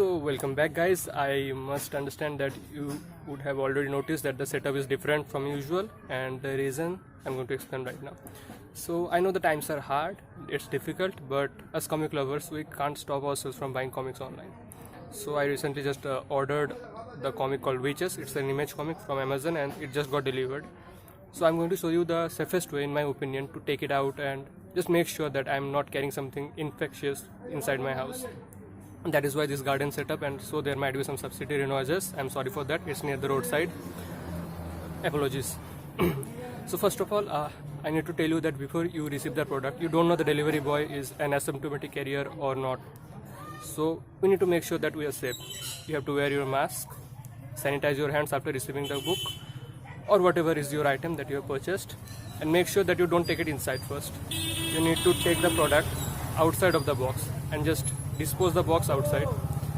So welcome back guys. I must understand that you would have already noticed that the setup is different from usual, and the reason I'm going to explain right now. So I know the times are hard, it's difficult, but as comic lovers we can't stop ourselves from buying comics online. So I recently just ordered the comic called Witches. It's an image comic from Amazon and it just got delivered. So I'm going to show you the safest way in my opinion to take it out and just make sure that I'm not carrying something infectious inside my house. That is why this garden setup, and so there might be some subsidiary noises. I'm sorry for that, it's near the roadside. Apologies. So first of all, I need to tell you that before you receive the product, you don't know the delivery boy is an asymptomatic carrier or not. So we need to make sure that we are safe. You have to wear your mask, sanitize your hands after receiving the book or whatever is your item that you have purchased, and make sure that you don't take it inside first. You need to take the product outside of the box and just dispose the box outside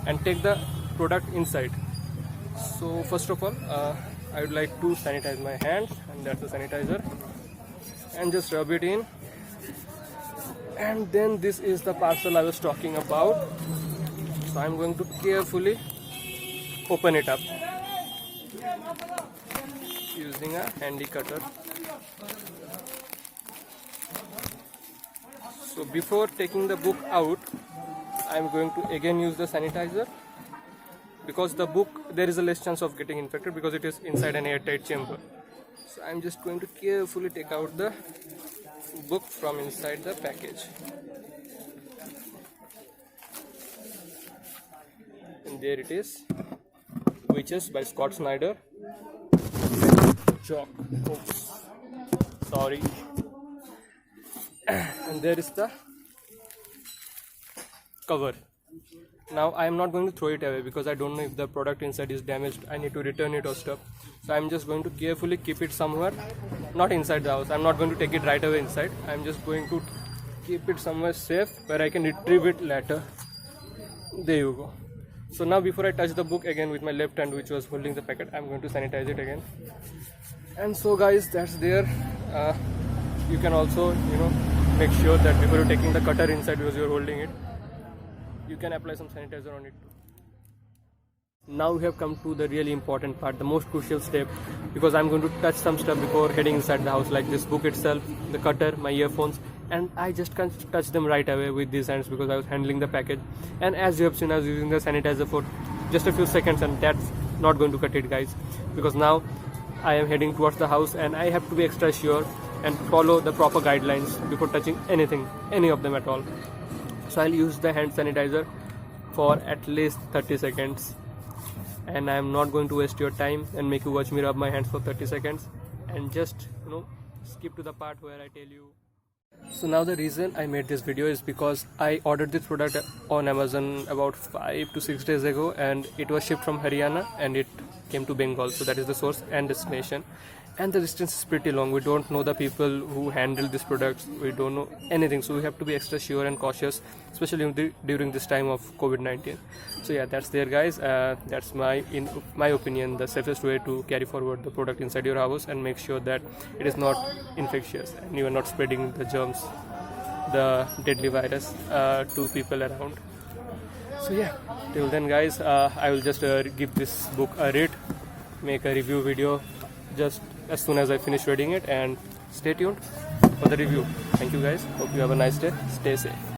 and take the product inside. So first of all, I would like to sanitize my hands, and that's the sanitizer, and just rub it in. And then this is the parcel I was talking about. So I'm going to carefully open it up using a handy cutter. So before taking the book out, I'm going to again use the sanitizer, because the book, there is a less chance of getting infected because it is inside an airtight chamber. So I'm just going to carefully take out the book from inside the package. And there it is, Witches by Scott Snyder. Chalk. Oops. Sorry. And there is the cover. Now I am not going to throw it away because I don't know if the product inside is damaged. I need to return it or stuff. So I'm just going to carefully keep it somewhere, not inside the house. I'm not going to take it right away inside. I'm just going to keep it somewhere safe where I can retrieve it later. There you go. So now before I touch the book again with my left hand, which was holding the packet, I'm going to sanitize it again. And so guys, that's there. You can also, make sure that before you're taking the cutter inside, because you're holding it, you can apply some sanitizer on it too. Now we have come to the really important part, the most crucial step, because I'm going to touch some stuff before heading inside the house, like this book itself, the cutter, my earphones, and I just can't touch them right away with these hands because I was handling the package. And as you have seen, I was using the sanitizer for just a few seconds, and that's not going to cut it guys, because now I am heading towards the house and I have to be extra sure and follow the proper guidelines before touching anything, any of them at all. So I'll use the hand sanitizer for at least 30 seconds, and I'm not going to waste your time and make you watch me rub my hands for 30 seconds, and just skip to the part where I tell you. So now the reason I made this video is because I ordered this product on Amazon about 5 to 6 days ago, and it was shipped from Haryana and it came to Bengal. So that is the source and destination, and the distance is pretty long. We don't know the people who handle these products, we don't know anything, so we have to be extra sure and cautious, especially during this time of COVID-19. So yeah, that's there guys. That's in my opinion the safest way to carry forward the product inside your house and make sure that it is not infectious and you are not spreading the germs, the deadly virus, to people around. So yeah, till then guys, I will just give this book a read, make a review video just as soon as I finish reading it, and stay tuned for the review. Thank you guys, hope you have a nice day, stay safe.